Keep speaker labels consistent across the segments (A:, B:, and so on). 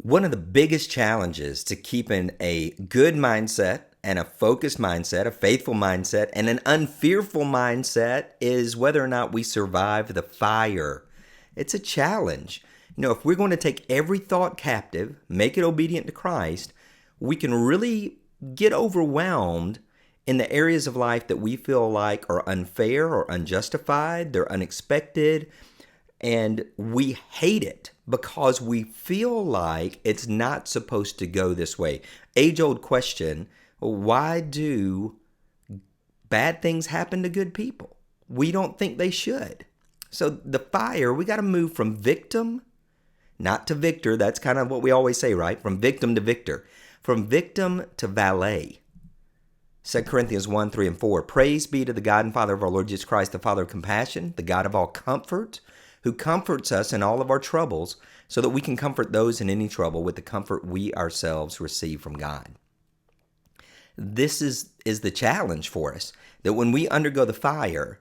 A: One of the biggest challenges to keeping a good mindset and a focused mindset, a faithful mindset, and an unfearful mindset is whether or not we survive the fire. It's a challenge. If we're going to take every thought captive, make it obedient to Christ, we can really get overwhelmed in the areas of life that we feel like are unfair or unjustified, they're unexpected, and we hate it because we feel like it's not supposed to go this way. Age-old question, why do bad things happen to good people? We don't think they should. So the fire, we got to move from victim, not to victor. That's kind of what we always say, right? From victim to victor. From victim to valet. 2 Corinthians 1, 3, and 4. Praise be to the God and Father of our Lord Jesus Christ, the Father of compassion, the God of all comfort, who comforts us in all of our troubles, so that we can comfort those in any trouble with the comfort we ourselves receive from God. This is the challenge for us, that when we undergo the fire,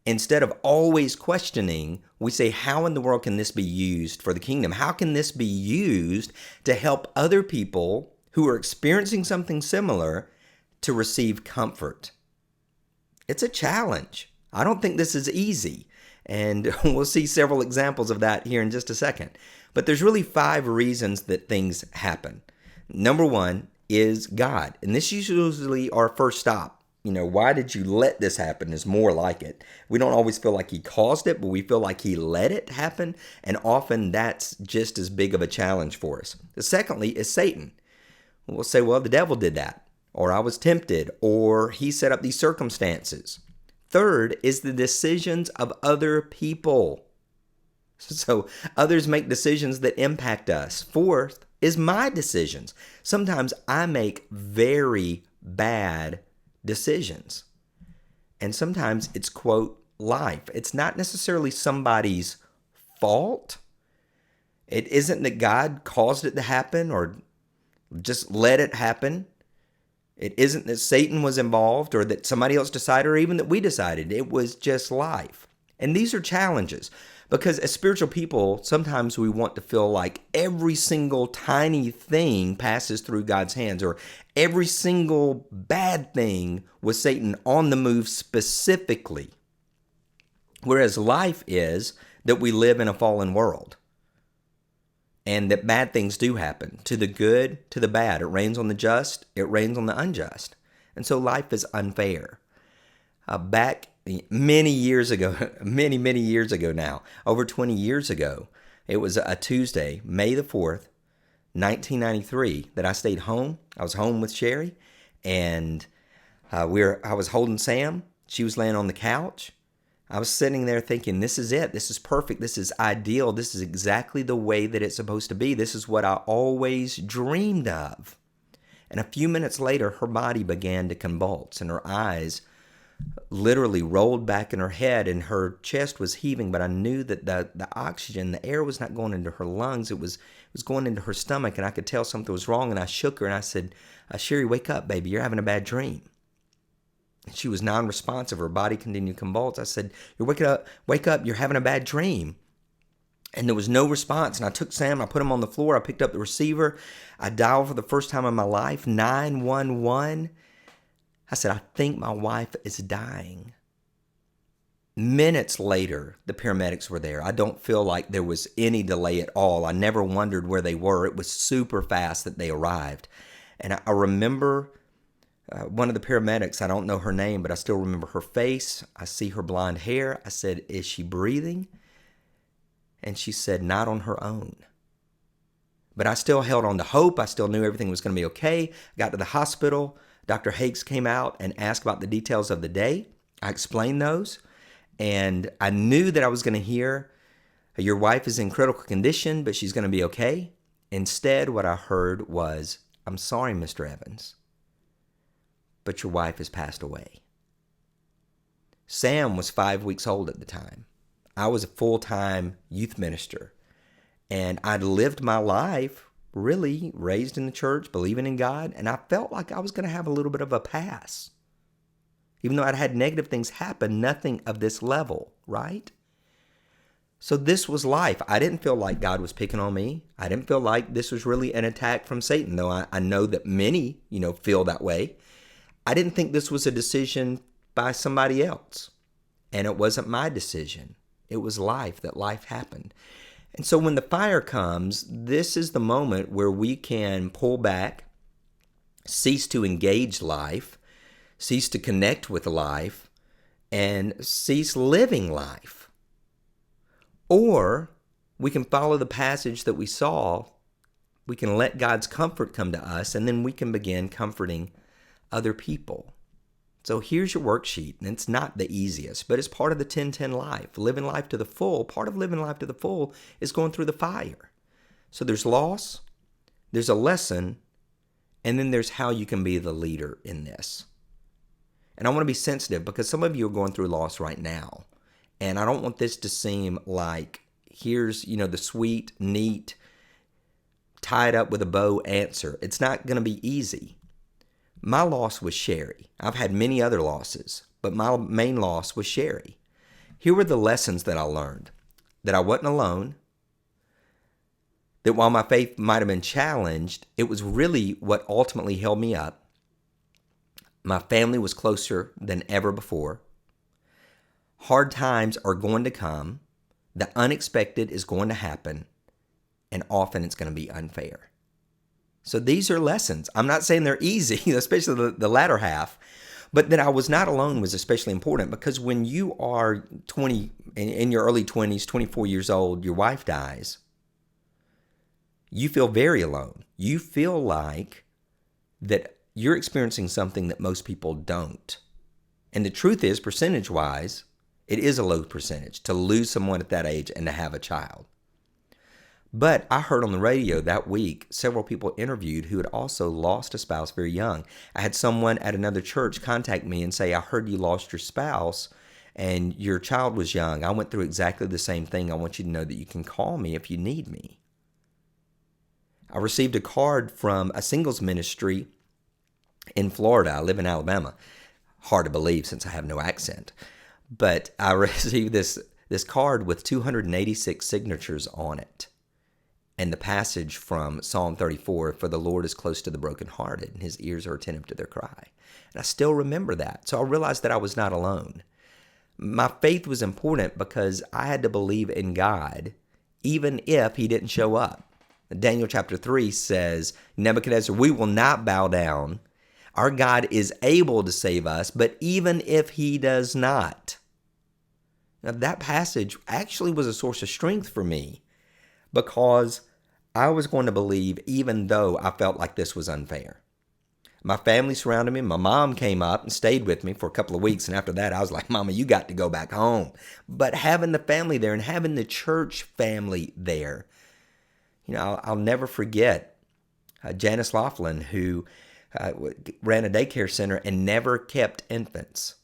A: instead of always questioning, we say, how in the world can this be used for the kingdom? How can this be used to help other people who are experiencing something similar to receive comfort? It's a challenge. I don't think this is easy. And we'll see several examples of that here in just a second. But there's really 5 reasons that things happen. Number 1 is God. And this is usually our first stop. Why did you let this happen is more like it. We don't always feel like he caused it, but we feel like he let it happen. And often that's just as big of a challenge for us. Secondly is Satan. We'll say, well, the devil did that, or I was tempted, or he set up these circumstances. Third is the decisions of other people. So others make decisions that impact us. Fourth is my decisions. Sometimes I make very bad decisions. And sometimes it's, quote, life. It's not necessarily somebody's fault. It isn't that God caused it to happen or just let it happen. It isn't that Satan was involved or that somebody else decided or even that we decided. It was just life. And these are challenges because as spiritual people, sometimes we want to feel like every single tiny thing passes through God's hands, or every single bad thing was Satan on the move specifically. Whereas life is that we live in a fallen world. And that bad things do happen, to the good, to the bad. It rains on the just, it rains on the unjust. And so life is unfair. Back many years ago, many years ago now, over 20 years ago, it was a Tuesday, May the 4th, 1993, that I stayed home. I was home with Sherry, and I was holding Sam. She was laying on the couch. I was sitting there thinking, this is it. This is perfect. This is ideal. This is exactly the way that it's supposed to be. This is what I always dreamed of. And a few minutes later, her body began to convulse, and her eyes literally rolled back in her head, and her chest was heaving. But I knew that the oxygen, the air was not going into her lungs. It was going into her stomach, and I could tell something was wrong. And I shook her, and I said, Sherry, wake up, baby. You're having a bad dream. She was non-responsive. Her body continued to convulse. I said, wake up, you're having a bad dream. And there was no response. And I took Sam, I put him on the floor. I picked up the receiver. I dialed for the first time in my life, 911. I said, I think my wife is dying. Minutes later, the paramedics were there. I don't feel like there was any delay at all. I never wondered where they were. It was super fast that they arrived. And I remember one of the paramedics, I don't know her name, but I still remember her face. I see her blonde hair. I said, is she breathing? And she said, not on her own. But I still held on to hope. I still knew everything was going to be okay. Got to the hospital. Dr. Hakes came out and asked about the details of the day. I explained those. And I knew that I was going to hear, your wife is in critical condition, but she's going to be okay. Instead, what I heard was, I'm sorry, Mr. Evans, but your wife has passed away. Sam was 5 weeks old at the time. I was a full-time youth minister, and I'd lived my life really raised in the church, believing in God, and I felt like I was going to have a little bit of a pass. Even though I'd had negative things happen, nothing of this level, right? So this was life. I didn't feel like God was picking on me. I didn't feel like this was really an attack from Satan, though I know that many, feel that way. I didn't think this was a decision by somebody else. And it wasn't my decision. It was life, that life happened. And so when the fire comes, this is the moment where we can pull back, cease to engage life, cease to connect with life, and cease living life. Or we can follow the passage that we saw. We can let God's comfort come to us, and then we can begin comforting other people. So here's your worksheet, and it's not the easiest, but it's part of the 10-10 life. Living life to the full, part of living life to the full is going through the fire. So there's loss, there's a lesson, and then there's how you can be the leader in this. And I want to be sensitive because some of you are going through loss right now. And I don't want this to seem like here's, the sweet, neat, tied up with a bow answer. It's not going to be easy. My loss was Sherry. I've had many other losses, but my main loss was Sherry. Here were the lessons that I learned. That I wasn't alone. That while my faith might have been challenged, it was really what ultimately held me up. My family was closer than ever before. Hard times are going to come. The unexpected is going to happen. And often it's going to be unfair. So these are lessons. I'm not saying they're easy, especially the latter half, but that I was not alone was especially important because when you are 20, in your early 20s, 24 years old, your wife dies, you feel very alone. You feel like that you're experiencing something that most people don't. And the truth is, percentage-wise, it is a low percentage to lose someone at that age and to have a child. But I heard on the radio that week several people interviewed who had also lost a spouse very young. I had someone at another church contact me and say, I heard you lost your spouse and your child was young. I went through exactly the same thing. I want you to know that you can call me if you need me. I received a card from a singles ministry in Florida. I live in Alabama. Hard to believe since I have no accent. But I received this card with 286 signatures on it. And the passage from Psalm 34, for the Lord is close to the brokenhearted, and his ears are attentive to their cry. And I still remember that. So I realized that I was not alone. My faith was important because I had to believe in God, even if he didn't show up. Daniel chapter 3 says, Nebuchadnezzar, we will not bow down. Our God is able to save us, but even if he does not. Now that passage actually was a source of strength for me, because I was going to believe even though I felt like this was unfair. My family surrounded me. My mom came up and stayed with me for a couple of weeks. And after that, I was like, Mama, you got to go back home. But having the family there and having the church family there, I'll never forget Janice Laughlin, who ran a daycare center and never kept infants.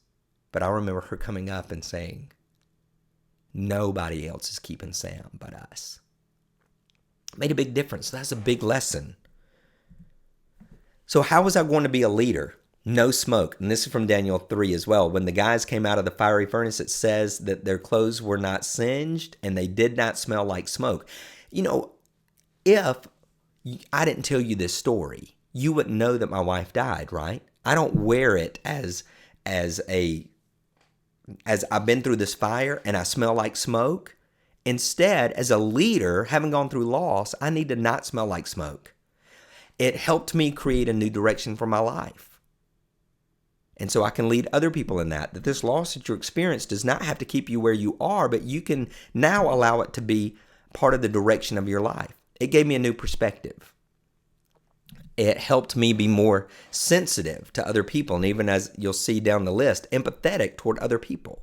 A: But I remember her coming up and saying, nobody else is keeping Sam but us. Made a big difference. That's a big lesson. So how was I going to be a leader? No smoke. And this is from Daniel 3 as well. When the guys came out of the fiery furnace, it says that their clothes were not singed and they did not smell like smoke. If I didn't tell you this story, you wouldn't know that my wife died, right? I don't wear it as I've been through this fire and I smell like smoke. Instead, as a leader, having gone through loss, I need to not smell like smoke. It helped me create a new direction for my life. And so I can lead other people in that this loss that you experienced does not have to keep you where you are, but you can now allow it to be part of the direction of your life. It gave me a new perspective. It helped me be more sensitive to other people, and even as you'll see down the list, empathetic toward other people.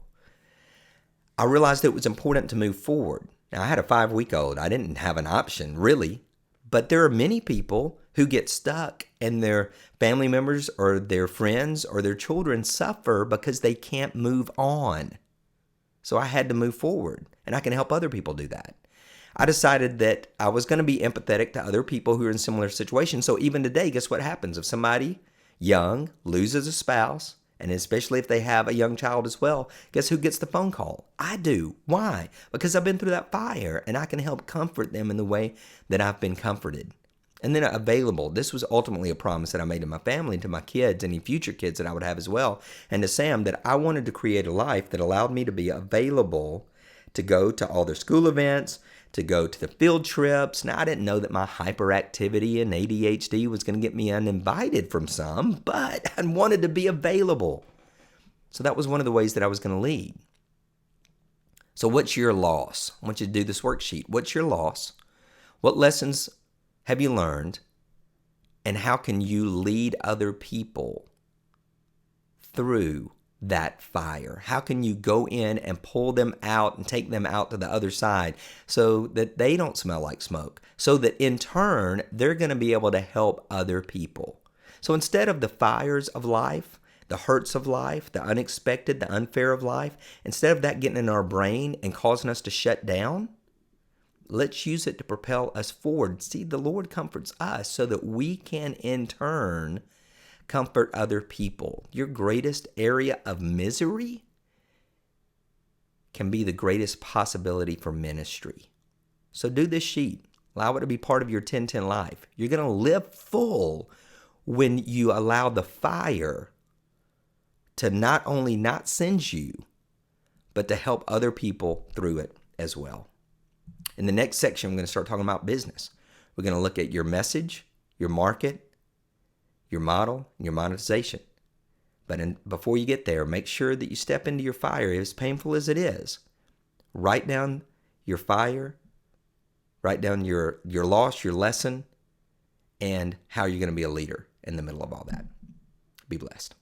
A: I realized it was important to move forward. Now, I had a 5-week-old. I didn't have an option, really. But there are many people who get stuck and their family members or their friends or their children suffer because they can't move on. So I had to move forward, and I can help other people do that. I decided that I was going to be empathetic to other people who are in similar situations. So even today, guess what happens? If somebody young loses a spouse And especially if they have a young child as well, guess who gets the phone call? I do. Why? Because I've been through that fire and I can help comfort them in the way that I've been comforted. And then available. This was ultimately a promise that I made to my family, to my kids, any future kids that I would have as well, and to Sam, that I wanted to create a life that allowed me to be available to go to all their school events, to go to the field trips. Now, I didn't know that my hyperactivity and ADHD was going to get me uninvited from some, but I wanted to be available. So that was one of the ways that I was going to lead. So what's your loss? I want you to do this worksheet. What's your loss? What lessons have you learned? And how can you lead other people through that fire? How can you go in and pull them out and take them out to the other side so that they don't smell like smoke? So that in turn, they're going to be able to help other people. So instead of the fires of life, the hurts of life, the unexpected, the unfair of life, instead of that getting in our brain and causing us to shut down, let's use it to propel us forward. See, the Lord comforts us so that we can in turn comfort other people. Your greatest area of misery can be the greatest possibility for ministry. So do this sheet. Allow it to be part of your 10-10 life. You're going to live full when you allow the fire to not only not singe you, but to help other people through it as well. In the next section, we're going to start talking about business. We're going to look at your message, your market, your model, and your monetization. But before you get there, make sure that you step into your fire, as painful as it is. Write down your fire, write down your loss, your lesson, and how you're going to be a leader in the middle of all that. Be blessed.